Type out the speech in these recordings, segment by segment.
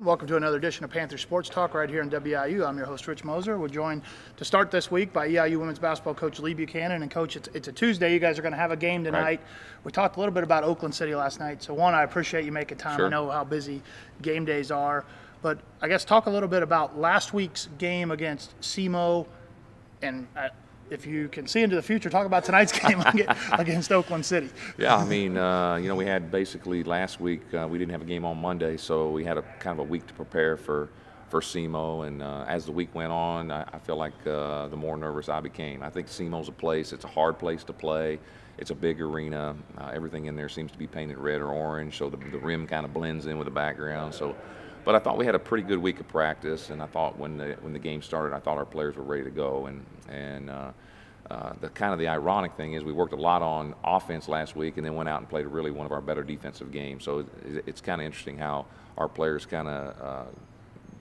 Welcome to another edition of Panther Sports Talk right here in WIU. I'm your host, Rich Moser. We're joined to start this week by EIU women's basketball coach Lee Buchanan. And Coach, it's a Tuesday. You guys are going to have a game tonight. Right. We talked a little bit about Oakland City last night. So, one, I appreciate you making time. Sure. I know how busy game days are. But I guess talk a little bit about last week's game against SEMO. And if you can see into the future, talk about tonight's game against Oakland City. Yeah, I mean, we had basically last week, we didn't have a game on Monday, so we had a kind of a week to prepare for SEMO. And as the week went on, I feel like the more nervous I became. I think SEMO's a place, it's a hard place to play. It's a big arena. Everything in there seems to be painted red or orange, so the rim kind of blends in with the background. But I thought we had a pretty good week of practice, and I thought when the game started, I thought our players were ready to go. And the ironic thing is we worked a lot on offense last week, and then went out and played really one of our better defensive games. So it's kind of interesting how our players kind of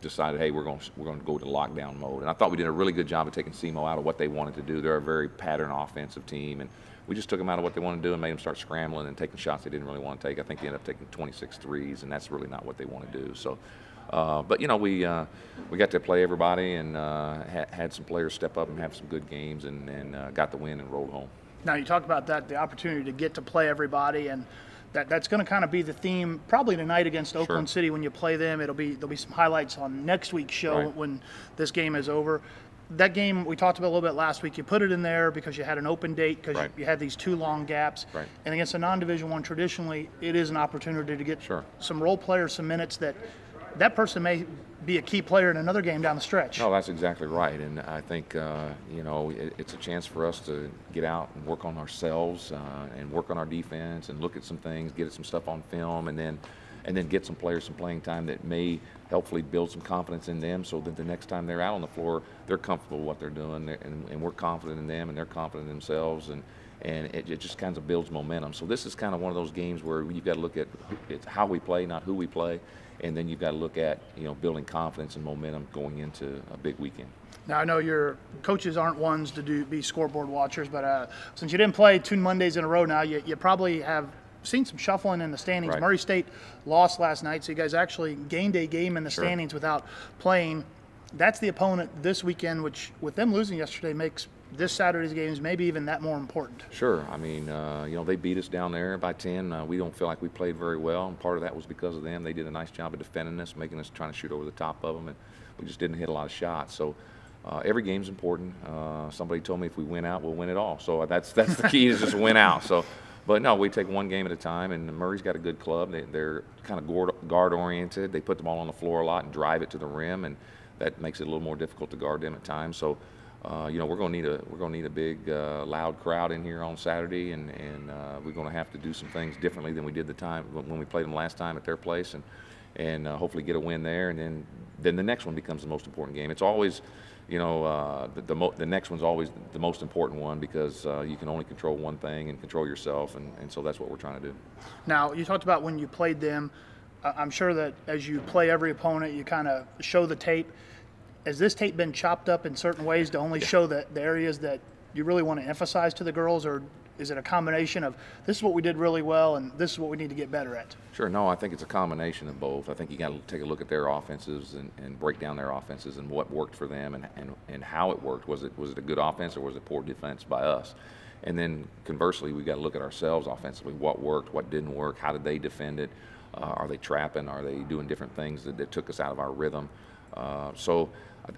decided, hey, we're going to go to lockdown mode. And I thought we did a really good job of taking SEMO out of what they wanted to do. They're a very pattern offensive team, and we just took them out of what they wanted to do and made them start scrambling and taking shots they didn't really want to take. I think they ended up taking 26 threes, and that's really not what they want to do. So, but we got to play everybody and had some players step up and have some good games and got the win and rolled home. Now, you talked about that, the opportunity to get to play everybody, and that's going to kind of be the theme probably tonight against Oakland City when you play them. There'll be some highlights on next week's show when this game is over. That game we talked about a little bit last week. You put it in there because you had an open date because you had these two long gaps. Right. And against a non-Division I, traditionally, it is an opportunity to get some role players some minutes that person may be a key player in another game down the stretch. No, that's exactly right. And I think, it's a chance for us to get out and work on ourselves and work on our defense and look at some things, get some stuff on film, and then get some players some playing time that may hopefully build some confidence in them so that the next time they're out on the floor, they're comfortable with what they're doing, and we're confident in them and they're confident in themselves, and it just kind of builds momentum. So this is kind of one of those games where you've got to look at it's how we play, not who we play, and then you've got to look at building confidence and momentum going into a big weekend. Now, I know your coaches aren't ones to be scoreboard watchers, but since you didn't play 2 Mondays in a row now, you probably have seen some shuffling in the standings. Right. Murray State lost last night, so you guys actually gained a game in the standings without playing. That's the opponent this weekend, which with them losing yesterday makes this Saturday's games maybe even that more important. Sure. I mean, they beat us down there by 10. We don't feel like we played very well, and part of that was because of them. They did a nice job of defending us, making us trying to shoot over the top of them, and we just didn't hit a lot of shots. So every game's important. Somebody told me if we win out, we'll win it all. So that's the key is just win out. So. But no, we take one game at a time, and Murray's got a good club. They're kind of guard-oriented. They put the ball on the floor a lot and drive it to the rim, and that makes it a little more difficult to guard them at times. So, we're going to need a big, loud crowd in here on Saturday, and we're going to have to do some things differently than we did the time when we played them last time at their place, and hopefully get a win there, and then the next one becomes the most important game. It's always. The next one's always the most important one because you can only control one thing and control yourself, and so that's what we're trying to do. Now, you talked about when you played them. I'm sure that as you play every opponent, you kind of show the tape. Has this tape been chopped up in certain ways to only show the areas that you really want to emphasize to the girls, or is it a combination of this is what we did really well and this is what we need to get better at? Sure. No, I think it's a combination of both. I think you got to take a look at their offenses and break down their offenses and what worked for them and how it worked. Was it a good offense or was it poor defense by us? And then conversely, we got to look at ourselves offensively. What worked? What didn't work? How did they defend it? Are they trapping? Are they doing different things that took us out of our rhythm? So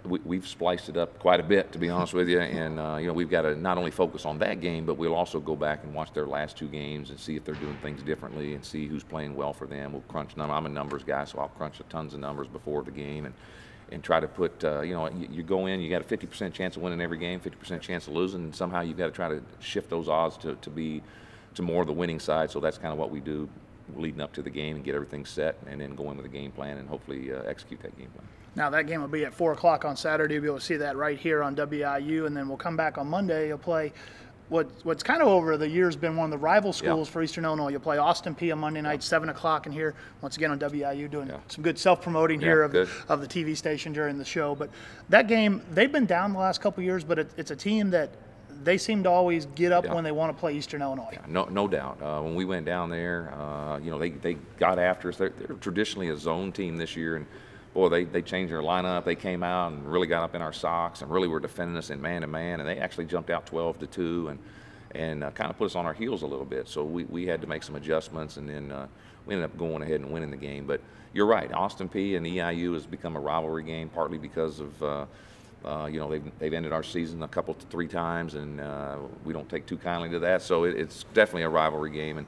we've spliced it up quite a bit, to be honest with you, and we've got to not only focus on that game, but we'll also go back and watch their last 2 games and see if they're doing things differently and see who's playing well for them. We'll crunch numbers. I'm a numbers guy, so I'll crunch tons of numbers before the game and try to put, you go in, you got a 50% chance of winning every game, 50% chance of losing, and somehow you've got to try to shift those odds to more of the winning side. So that's kind of what we do leading up to the game and get everything set and then go in with a game plan and hopefully execute that game plan. Now, that game will be at 4 o'clock on Saturday. You'll be able to see that right here on WIU, and then we'll come back on Monday. You'll play what's kind of over the years been one of the rival schools for Eastern Illinois. You'll play Austin Peay on Monday night, 7 o'clock, and here, once again, on WIU, doing some good self-promoting here of the TV station during the show. But that game, they've been down the last couple of years, but it's a team that they seem to always get up when they want to play Eastern Illinois. Yeah, no doubt. When we went down there, they got after us. They're traditionally a zone team this year, and boy, they changed their lineup. They came out and really got up in our socks and really were defending us in man-to-man, and they actually jumped out 12-2 and kind of put us on our heels a little bit. So we had to make some adjustments, and then we ended up going ahead and winning the game. But you're right, Austin Peay and EIU has become a rivalry game, partly because of you know, they've ended our season a couple, 3 times, and we don't take too kindly to that. So it's definitely a rivalry game, and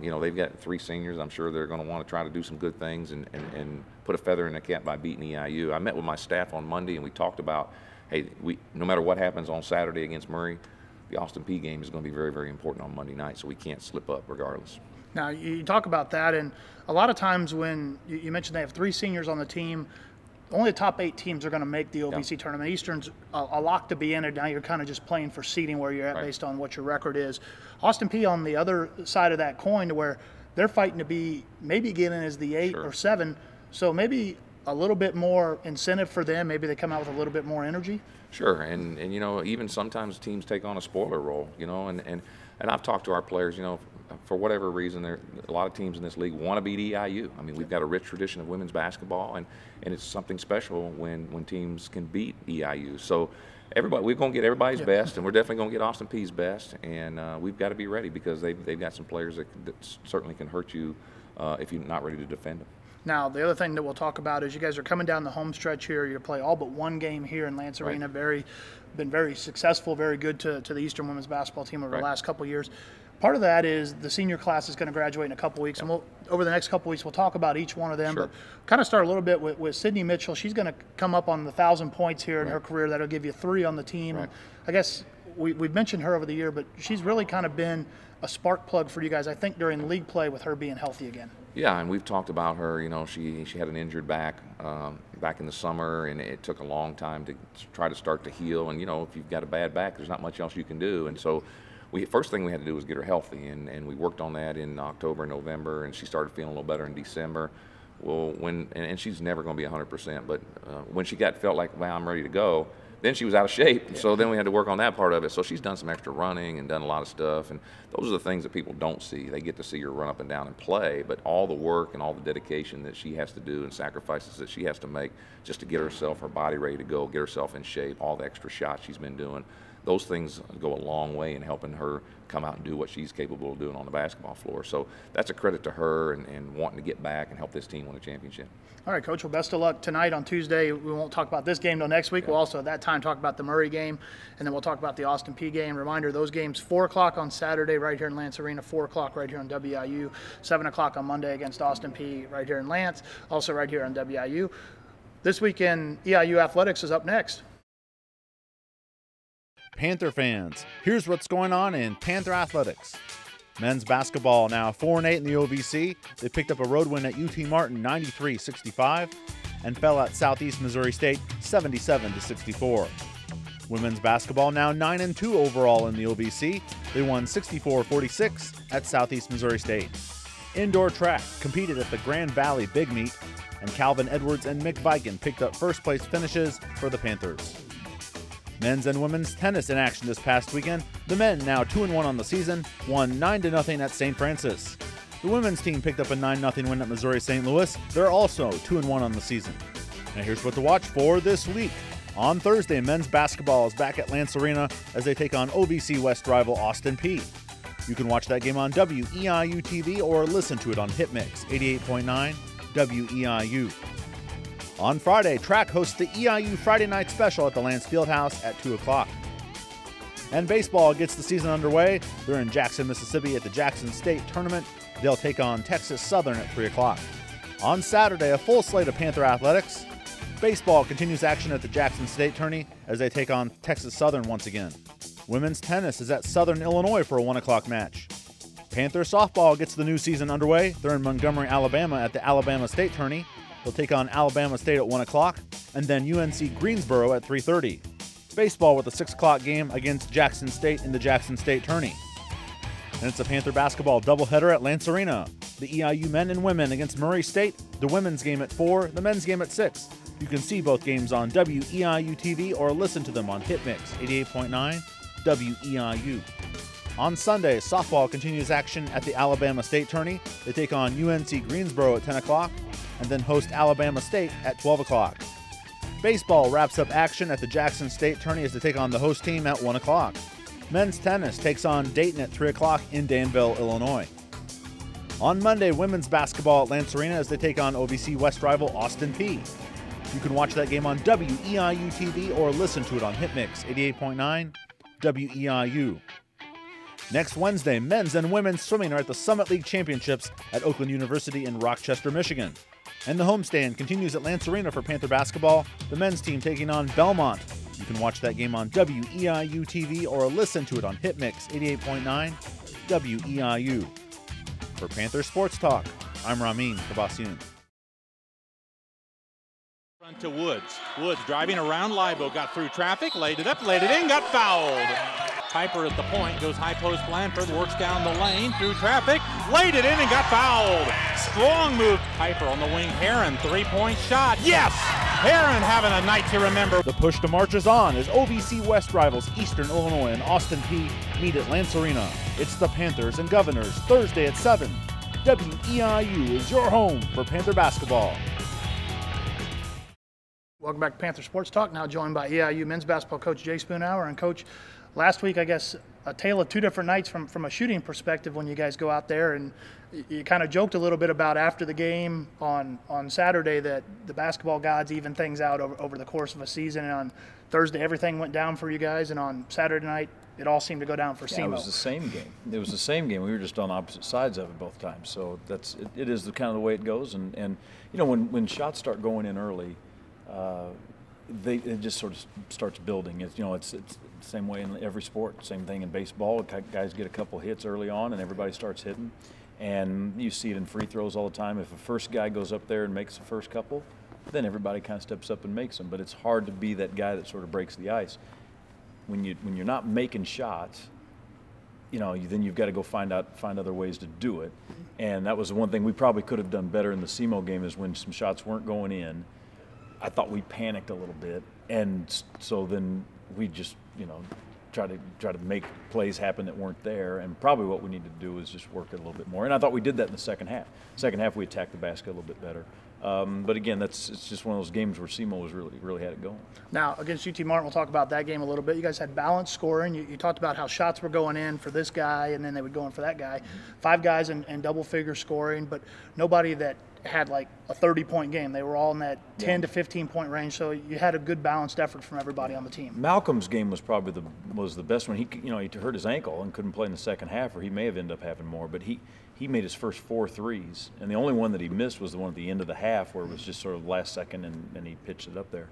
you know, they've got 3 seniors. I'm sure they're going to want to try to do some good things and put a feather in the cap by beating EIU. I met with my staff on Monday, and we talked about, hey, no matter what happens on Saturday against Murray, the Austin Peay game is going to be very, very important on Monday night, so we can't slip up regardless. Now, you talk about that, and a lot of times when you mentioned they have 3 seniors on the team, only the top 8 teams are going to make the OVC tournament. Eastern's a lock to be in it. Now you're kind of just playing for seeding where you're at based on what your record is. Austin Peay on the other side of that coin, to where they're fighting to be maybe get in as the 8 or 7. So maybe a little bit more incentive for them. Maybe they come out with a little bit more energy. Sure, and you know, even sometimes teams take on a spoiler role, you know, and I've talked to our players, you know, for whatever reason, a lot of teams in this league want to beat EIU. I mean, we've got a rich tradition of women's basketball, and it's something special when teams can beat EIU. So we're going to get everybody's best, and we're definitely going to get Austin Peay's best, and we've got to be ready because they've got some players that certainly can hurt you if you're not ready to defend them. Now, the other thing that we'll talk about is you guys are coming down the home stretch here. You play all but 1 game here in Lance Arena. Been very successful, very good to the Eastern women's basketball team over the last couple of years. Part of that is the senior class is going to graduate in a couple weeks, and over the next couple weeks we'll talk about each one of them. But kind of start a little bit with Sydney Mitchell. She's going to come up on the 1,000 points here in her career. That'll give you 3 on the team. And I guess we've mentioned her over the year, but she's really kind of been a spark plug for you guys, I think, during league play with her being healthy again. Yeah, and we've talked about her. You know, she had an injured back back in the summer, and it took a long time to try to start to heal. And you know, if you've got a bad back, there's not much else you can do. And so, first thing we had to do was get her healthy, and we worked on that in October and November, and she started feeling a little better in December. Well, and she's never going to be 100%, but when she felt like, wow, I'm ready to go, then she was out of shape. So then we had to work on that part of it. So she's done some extra running and done a lot of stuff, and those are the things that people don't see. They get to see her run up and down and play, but all the work and all the dedication that she has to do and sacrifices that she has to make just to get herself, her body ready to go, get herself in shape, all the extra shots she's been doing, those things go a long way in helping her come out and do what she's capable of doing on the basketball floor. So that's a credit to her and wanting to get back and help this team win a championship. All right, Coach, well, best of luck tonight on Tuesday. We won't talk about this game till next week. We'll also at that time talk about the Murray game, and then we'll talk about the Austin Peay game. Reminder, those games 4 o'clock on Saturday right here in Lance Arena, 4 o'clock right here on WIU, 7 o'clock on Monday against Austin Peay right here in Lance, also right here on WIU. This weekend, EIU Athletics is up next. Panther fans, here's what's going on in Panther Athletics. Men's basketball now 4-8 in the OVC. They picked up a road win at UT Martin 93-65 and fell at Southeast Missouri State 77-64. Women's basketball now 9-2 overall in the OVC. They won 64-46 at Southeast Missouri State. Indoor track competed at the Grand Valley Big Meet, and Calvin Edwards and Mick Viken picked up first place finishes for the Panthers. Men's and women's tennis in action this past weekend. The men, now 2-1 on the season, won 9-0 at St. Francis. The women's team picked up a 9-0 win at Missouri St. Louis. They're also 2-1 on the season. Now here's what to watch for this week. On Thursday, men's basketball is back at Lance Arena as they take on OVC West rival Austin Peay. You can watch that game on WEIU TV or listen to it on Hitmix 88.9 WEIU. On Friday, track hosts the EIU Friday Night Special at the Lance Fieldhouse at 2 o'clock. And baseball gets the season underway. They're in Jackson, Mississippi at the Jackson State Tournament. They'll take on Texas Southern at 3 o'clock. On Saturday, a full slate of Panther athletics. Baseball continues action at the Jackson State Tourney as they take on Texas Southern once again. Women's tennis is at Southern Illinois for a 1 o'clock match. Panther softball gets the new season underway. They're in Montgomery, Alabama at the Alabama State Tourney. They'll take on Alabama State at 1 o'clock, and then UNC Greensboro at 3:30. Baseball with a 6 o'clock game against Jackson State in the Jackson State Tourney. And it's a Panther basketball doubleheader at Lance Arena. The EIU men and women against Murray State, the women's game at 4, the men's game at 6. You can see both games on WEIU TV or listen to them on Hitmix 88.9 WEIU. On Sunday, softball continues action at the Alabama State Tourney. They take on UNC Greensboro at 10 o'clock. and then host Alabama State at 12 o'clock. Baseball wraps up action at the Jackson State Tourney as they take on the host team at 1 o'clock. Men's tennis takes on Dayton at 3 o'clock in Danville, Illinois. On Monday, women's basketball at Lance Arena as they take on OVC West rival Austin Peay. You can watch that game on WEIU TV or listen to it on Hitmix 88.9 WEIU. Next Wednesday, men's and women's swimming are at the Summit League Championships at Oakland University in Rochester, Michigan. And the homestand continues at Lance Arena for Panther basketball, the men's team taking on Belmont. You can watch that game on WEIU TV or listen to it on Hitmix 88.9 WEIU. For Panther Sports Talk, I'm Ramin Kabassoon. Front to Woods. Woods driving around Libo, got through traffic, laid it up, laid it in, got fouled. Piper at the point, goes high post Blanford, works down the lane, through traffic, laid it in and got fouled. Strong move. Piper on the wing, Heron, three-point shot. Yes! Heron having a night to remember. The push to march is on as OVC West rivals Eastern Illinois and Austin Peay meet at Lance Arena. It's the Panthers and Governors, Thursday at 7. WEIU is your home for Panther basketball. Welcome back to Panther Sports Talk, now joined by EIU men's basketball coach Jay Spoonhour. And Coach, last week, I guess, a tale of two different nights from a shooting perspective when you guys go out there. And you kind of joked a little bit about after the game on Saturday that the basketball gods even things out over the course of a season. And on Thursday, everything went down for you guys. And on Saturday night, it all seemed to go down for SEMO. It was the same game. It was the same game. We were just on opposite sides of it both times. So it is the kind of the way it goes. And you know, when shots start going in early, it just sort of starts building. It's the same way in every sport. Same thing in baseball. Guys get a couple hits early on, and everybody starts hitting. And you see it in free throws all the time. If a first guy goes up there and makes the first couple, then everybody kind of steps up and makes them. But it's hard to be that guy that sort of breaks the ice. When you're not making shots, then you've got to go find other ways to do it. And that was the one thing we probably could have done better in the SEMO game, is when some shots weren't going in. I thought we panicked a little bit, and so then we just, try to make plays happen that weren't there. And probably what we need to do is just work it a little bit more. And I thought we did that in the second half. Second half, we attacked the basket a little bit better. But again, it's just one of those games where SEMO was really had it going. Now, against UT Martin, we'll talk about that game a little bit. You guys had balanced scoring. You talked about how shots were going in for this guy, and then they would go in for that guy. 5 guys in double-figure scoring, but nobody that had like a 30-point game. They were all in that 10 to 15-point range, so you had a good balanced effort from everybody on the team. Malcolm's game was probably the best one. He hurt his ankle and couldn't play in the second half, or he may have ended up having more, but he made his first 4 threes, and the only one that he missed was the one at the end of the half where it was just sort of last second and he pitched it up there.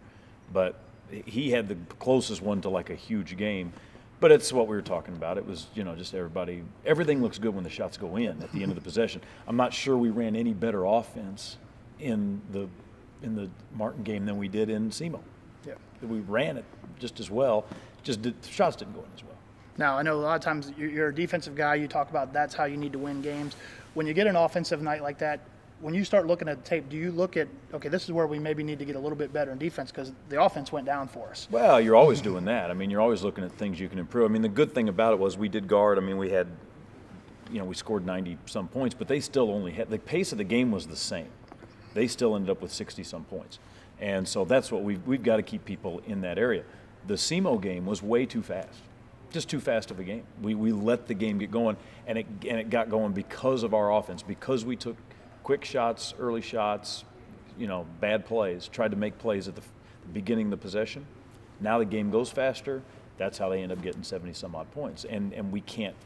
But he had the closest one to like a huge game. But it's what we were talking about. It was, just everything looks good when the shots go in at the end of the possession. I'm not sure we ran any better offense in the Martin game than we did in SEMO. Yeah. We ran it just as well, the shots didn't go in as well. Now, I know a lot of times you're a defensive guy. You talk about that's how you need to win games. When you get an offensive night like that, when you start looking at the tape, do you look at, okay, this is where we maybe need to get a little bit better in defense because the offense went down for us? Well, you're always doing that. I mean, you're always looking at things you can improve. I mean, the good thing about it was we did guard. I mean, we had, we scored 90-some points, but they still only had – the pace of the game was the same. They still ended up with 60-some points. And so that's what we've got to keep people in that area. The SEMO game was way too fast. Just too fast of a game. We let the game get going, and it got going because of our offense, because we took quick shots, early shots, bad plays, tried to make plays at the beginning of the possession. Now the game goes faster. That's how they end up getting 70-some-odd points, and we can't,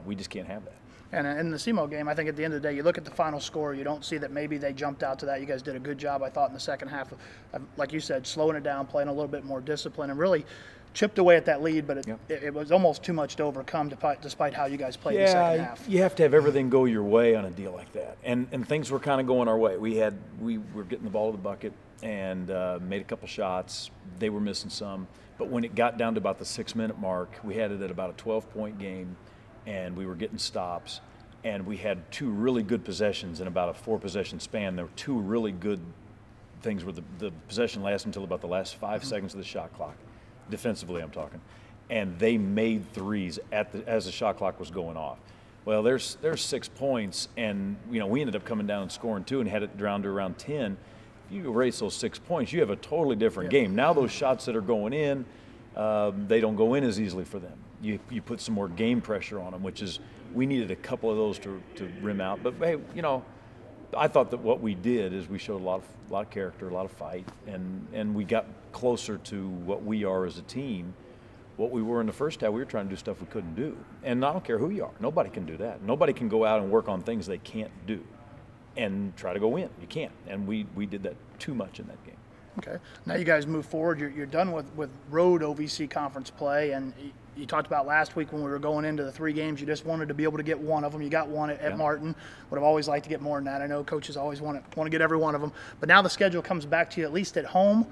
we just can't have that. And in the SEMO game, I think at the end of the day, you look at the final score, you don't see that maybe they jumped out to that. You guys did a good job, I thought, in the second half, like you said, slowing it down, playing a little bit more discipline, and really chipped away at that lead, but it was almost too much to overcome despite how you guys played the second half. You have to have everything go your way on a deal like that. And things were kind of going our way. We were getting the ball to the bucket and made a couple shots. They were missing some. But when it got down to about the 6-minute mark, we had it at about a 12-point game, and we were getting stops. And we had 2 really good possessions in about a 4-possession span. There were 2 really good things where the possession lasted until about the last 5 seconds of the shot clock. Defensively, I'm talking. And they made threes as the shot clock was going off. Well, there's 6 points, and we ended up coming down and scoring 2 and had it down to around 10. If you erase those 6 points, you have a totally different game. Now those shots that are going in, they don't go in as easily for them. You put some more game pressure on them, which is, we needed a couple of those to rim out. But hey, I thought that what we did is we showed a lot of character, a lot of fight, and we got closer to what we are as a team. What we were in the first half, we were trying to do stuff we couldn't do. And I don't care who you are. Nobody can do that. Nobody can go out and work on things they can't do and try to go win. You can't. And we did that too much in that game. Okay. Now you guys move forward. You're done with road OVC conference play, and you talked about last week when we were going into the 3 games, you just wanted to be able to get one of them. You got one at Martin. Would have always liked to get more than that. I know coaches always want to get every one of them. But now the schedule comes back to you at least at home,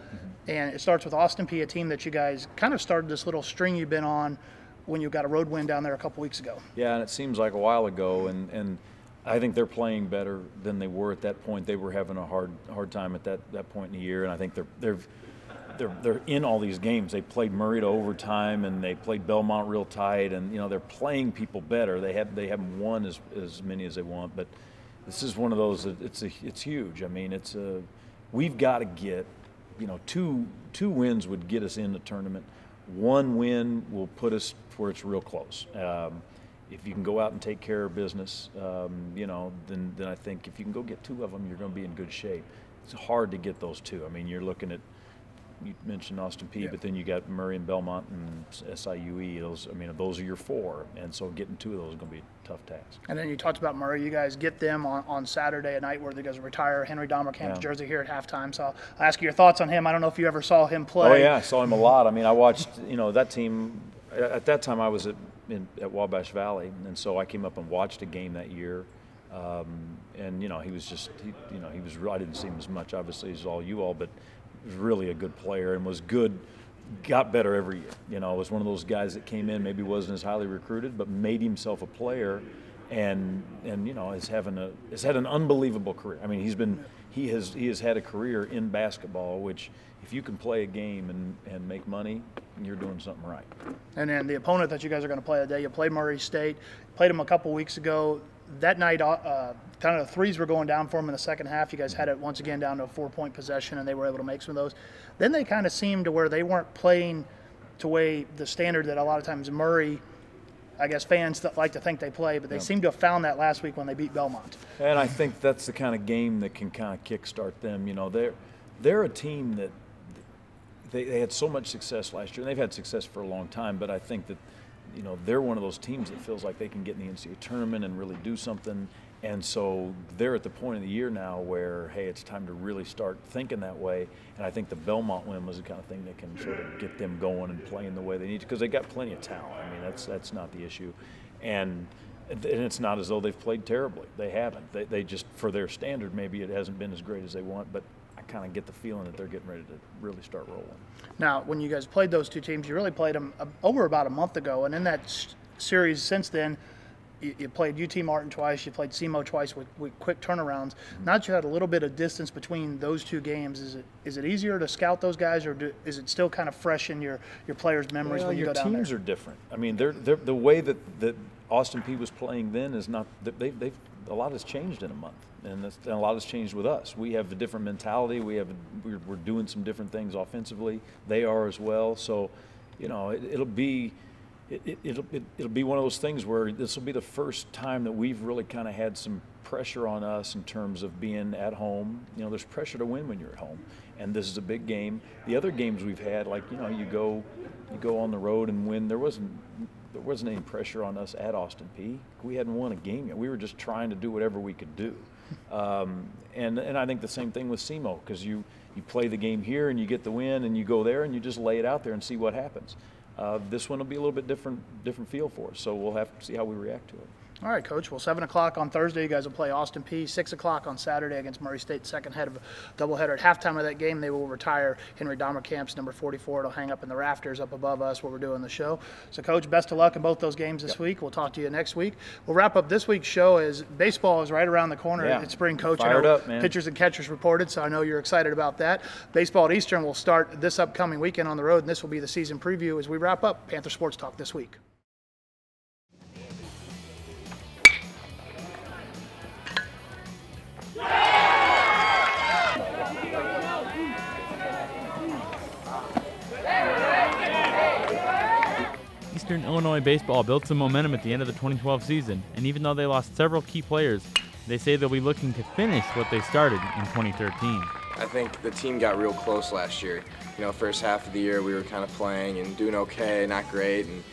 and it starts with Austin Peay, a team that you guys kind of started this little string you've been on when you got a road win down there a couple weeks ago. Yeah, and it seems like a while ago, and I think they're playing better than they were at that point. They were having a hard time at that point in the year, and I think they're in all these games. They played Murray to overtime, and they played Belmont real tight, and they're playing people better. They haven't won as many as they want, but this is one of those that it's huge. I mean, we've got to get, 2 wins would get us in the tournament. 1 win will put us where it's real close. If you can go out and take care of business, then I think if you can go get 2 of them, you're going to be in good shape. It's hard to get those 2. I mean, you're looking at, you mentioned Austin Peay, but then you got Murray and Belmont and SIUE. Those are your 4, and so getting 2 of those is going to be a tough task. And then you talked about Murray. You guys get them on Saturday at night where they guys retire Henry Dahmerkamp's jersey here at halftime. So I'll ask you your thoughts on him. I don't know if you ever saw him play. Oh yeah, I saw him a lot. I mean, I watched that team. At that time, I was at Wabash Valley, and so I came up and watched a game that year. And he was just he was. I didn't see him as much, obviously, as all you all, but he was really a good player and was good. Got better every year. Was one of those guys that came in, maybe wasn't as highly recruited, but made himself a player, and has had an unbelievable career. I mean, he has had a career in basketball, which if you can play a game and make money, you're doing something right. And then the opponent that you guys are going to play today, you played Murray State, played them a couple weeks ago. That night, kind of the threes were going down for them in the second half. You guys had it once again down to a 4-point possession, and they were able to make some of those. Then they kind of seemed to where they weren't playing to way the standard that a lot of times Murray, I guess fans like to think they play, but they seem to have found that last week when they beat Belmont. And I think that's the kind of game that can kind of kickstart them. They're a team that they had so much success last year, and they've had success for a long time, but I think that they're one of those teams that feels like they can get in the NCAA tournament and really do something. And so they're at the point of the year now where, hey, it's time to really start thinking that way. And I think the Belmont win was the kind of thing that can sort of get them going and playing the way they need to, because they got plenty of talent. I mean, that's not the issue. And it's not as though they've played terribly. They haven't. They just, for their standard, maybe it hasn't been as great as they want, but I kind of get the feeling that they're getting ready to really start rolling. Now, when you guys played those 2 teams, you really played them over about a month ago, and in that series since then, you played UT Martin twice, you played SEMO twice with quick turnarounds. Now that you had a little bit of distance between those 2 games, is it easier to scout those guys, or is it still kind of fresh in your players' memories when you go down there? Your teams are different. I mean, they're the way that Austin Peay was playing then is not. They've a lot has changed in a month, and a lot has changed with us. We have a different mentality. We're doing some different things offensively. They are as well. So, it'll be one of those things where this will be the first time that we've really kind of had some pressure on us in terms of being at home. There's pressure to win when you're at home, and this is a big game. The other games we've had, like you go on the road and win. There wasn't any pressure on us at Austin Peay. We hadn't won a game yet. We were just trying to do whatever we could do. And I think the same thing with SEMO, because you play the game here and you get the win, and you go there and you just lay it out there and see what happens. This one will be a little bit different feel for us, so we'll have to see how we react to it. All right, Coach. Well, 7 o'clock on Thursday, you guys will play Austin Peay. 6 o'clock on Saturday against Murray State, second head of a doubleheader. At halftime of that game, they will retire Henry Dahmerkamp's number 44. It'll hang up in the rafters up above us where we're doing the show. So, Coach, best of luck in both those games this week. We'll talk to you next week. We'll wrap up this week's show as baseball is right around the corner. It's spring, Coach. Fired up, man. Pitchers and catchers reported, so I know you're excited about that. Baseball at Eastern will start this upcoming weekend on the road, and this will be the season preview as we wrap up Panther Sports Talk this week. Eastern Illinois baseball built some momentum at the end of the 2012 season, and even though they lost several key players, they say they'll be looking to finish what they started in 2013. I think the team got real close last year. You know, first half of the year we were kind of playing and doing okay, not great, and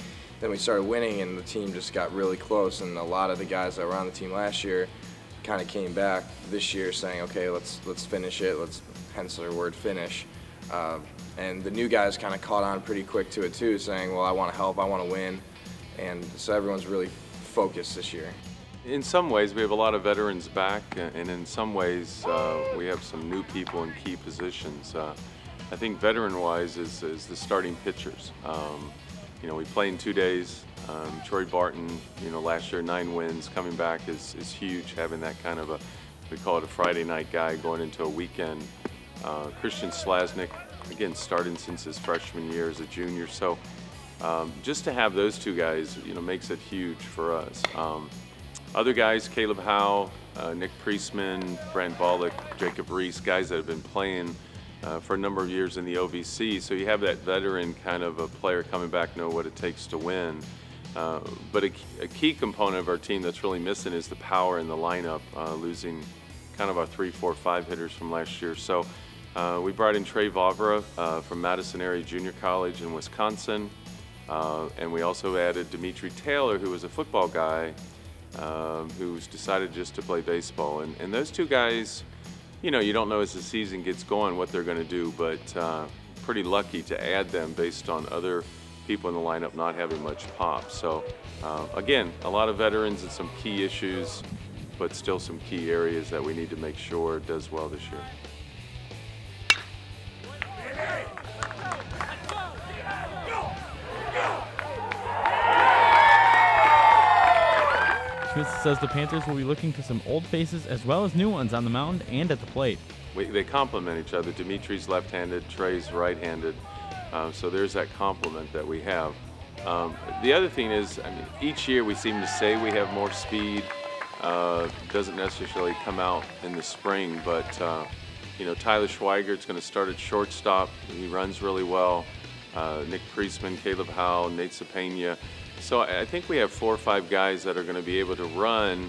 then we started winning and the team just got really close, and a lot of the guys that were on the team last year kind of came back this year saying, okay, let's finish it, hence the word finish. And the new guys kind of caught on pretty quick to it too, saying, well, I want to help, I want to win, and so everyone's really focused this year. In some ways, we have a lot of veterans back, and in some ways, we have some new people in key positions. I think veteran-wise is the starting pitchers. You know, we play in 2 days. Troy Barton, you know, last year 9 wins, coming back is huge, having that kind of we call it a Friday night guy going into a weekend. Christian Slasnick, again, starting since his freshman year as a junior. So just to have those 2 guys, you know, makes it huge for us. Other guys, Caleb Howe, Nick Priestman, Brent Bollick, Jacob Reese, guys that have been playing for a number of years in the OVC. So you have that veteran kind of a player coming back, know what it takes to win. But a key component of our team that's really missing is the power in the lineup, losing kind of our 3, 4, 5 hitters from last year. So we brought in Trey Vavra from Madison Area Junior College in Wisconsin. And we also added Dimitri Taylor, who was a football guy, who's decided just to play baseball. And those 2 guys, you know, you don't know as the season gets going what they're going to do, but pretty lucky to add them based on other people in the lineup not having much pop. So again, a lot of veterans and some key issues, but still some key areas that we need to make sure it does well this year. Schmitz says the Panthers will be looking to some old faces as well as new ones on the mound and at the plate. They complement each other. Dimitri's left-handed, Trey's right-handed. So there's that complement that we have. The other thing is, I mean, each year we seem to say we have more speed. Doesn't necessarily come out in the spring, but you know, Tyler Schweigert's going to start at shortstop. He runs really well. Nick Priestman, Caleb Howe, Nate Cepena. So I think we have 4 or 5 guys that are going to be able to run.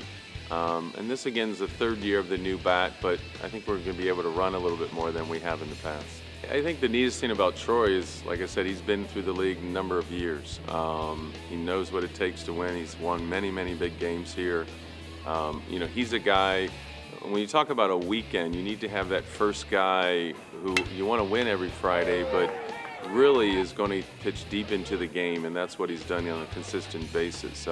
And this again is the 3rd year of the new bat, but I think we're going to be able to run a little bit more than we have in the past. I think the neatest thing about Troy is, like I said, he's been through the league a number of years. He knows what it takes to win. He's won many, many big games here. You know, he's a guy, when you talk about a weekend, you need to have that first guy who you want to win every Friday, but really is going to pitch deep into the game, and that's what he's done on a consistent basis.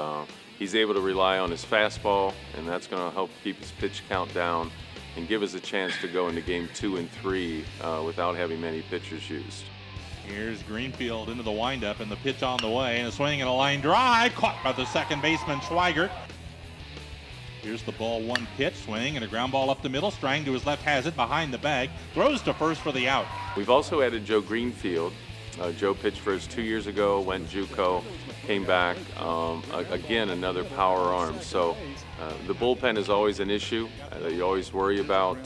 He's able to rely on his fastball, and that's going to help keep his pitch count down and give us a chance to go into game 2 and 3 without having many pitchers used. Here's Greenfield into the windup, and the pitch on the way, and a swing and a line drive, caught by the second baseman Schweigert. Here's the ball, 1 pitch, swing, and a ground ball up the middle. Strang to his left has it behind the bag, throws to first for the out. We've also added Joe Greenfield. Joe pitched for us 2 years ago, went JUCO, came back. Again, another power arm. So the bullpen is always an issue that you always worry about.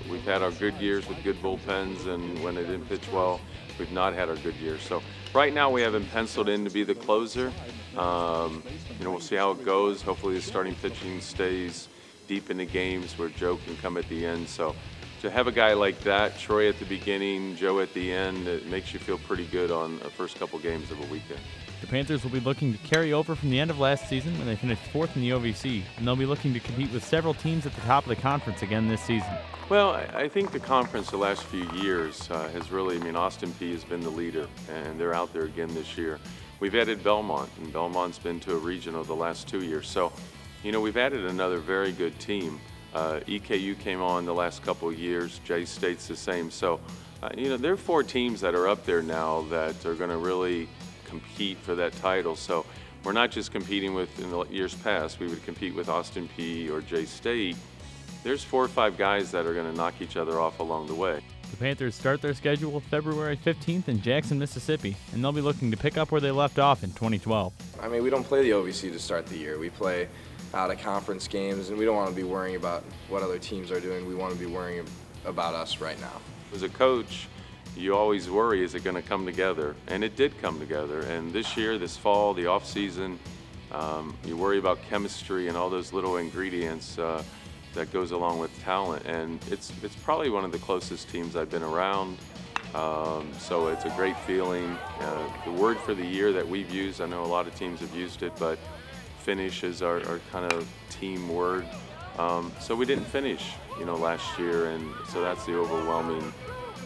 We've had our good years with good bullpens, and when they didn't pitch well, we've not had our good years. So right now we have him penciled in to be the closer. You know, we'll see how it goes. Hopefully the starting pitching stays deep in the games where Joe can come at the end. So to have a guy like that, Troy at the beginning, Joe at the end, it makes you feel pretty good on the first couple games of a weekend. The Panthers will be looking to carry over from the end of last season when they finished 4th in the OVC, and they'll be looking to compete with several teams at the top of the conference again this season. Well, I think the conference the last few years has really, I mean, Austin Peay has been the leader, and they're out there again this year. We've added Belmont, and Belmont's been to a regional the last 2 years. So, you know, we've added another very good team. EKU came on the last couple of years. J-State's the same. So, you know, there are 4 teams that are up there now that are going to really compete for that title. So we're not just competing with, in the years past, we would compete with Austin Peay or J-State. There's 4 or 5 guys that are going to knock each other off along the way. The Panthers start their schedule February 15th in Jackson, Mississippi, and they'll be looking to pick up where they left off in 2012. I mean, we don't play the OVC to start the year. We play out of conference games, and we don't want to be worrying about what other teams are doing. We want to be worrying about us right now. As a coach, you always worry, is it going to come together? And it did come together. And this year, this fall, the off season, you worry about chemistry and all those little ingredients that goes along with talent. And it's probably one of the closest teams I've been around. So it's a great feeling. The word for the year that we've used, I know a lot of teams have used it, but finish is our kind of team word. So we didn't finish, last year, and so that's the overwhelming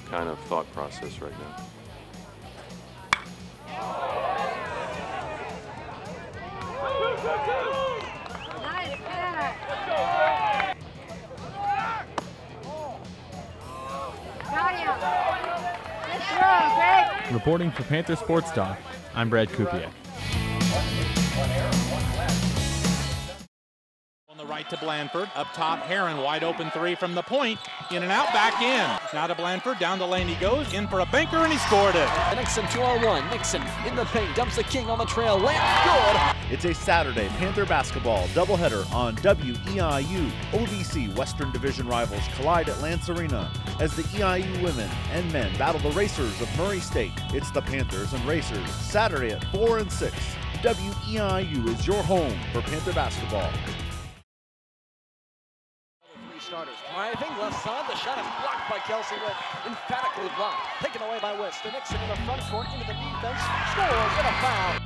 kind of thought process right now. Reporting for Panther Sports Talk, I'm Brad Kupiak. On the right to Blandford, up top Heron, wide open three from the point, in and out, back in. Now to Blandford, down the lane he goes, in for a banker, and he scored it. Nixon 2-on-1, Nixon in the paint, dumps the king on the trail, layup, good. It's a Saturday Panther basketball doubleheader on WEIU. OVC Western Division rivals collide at Lance Arena as the EIU women and men battle the Racers of Murray State. It's the Panthers and Racers, Saturday at 4 and 6. WEIU is your home for Panther basketball. Starters driving left side, the shot is blocked by Kelsey Witt, emphatically blocked, taken away by Witt. Nixon in the front court into the defense, scores and a foul.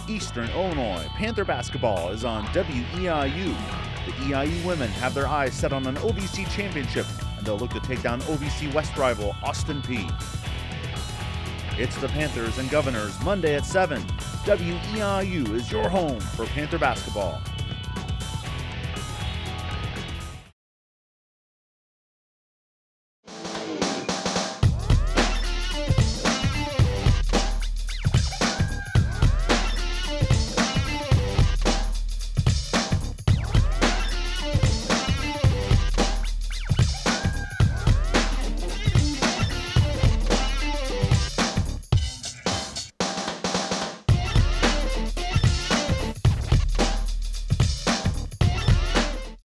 Eastern Illinois Panther basketball is on WEIU. The EIU women have their eyes set on an OVC championship, and they'll look to take down OVC West rival Austin Peay. It's the Panthers and Governors Monday at 7. WEIU is your home for Panther basketball.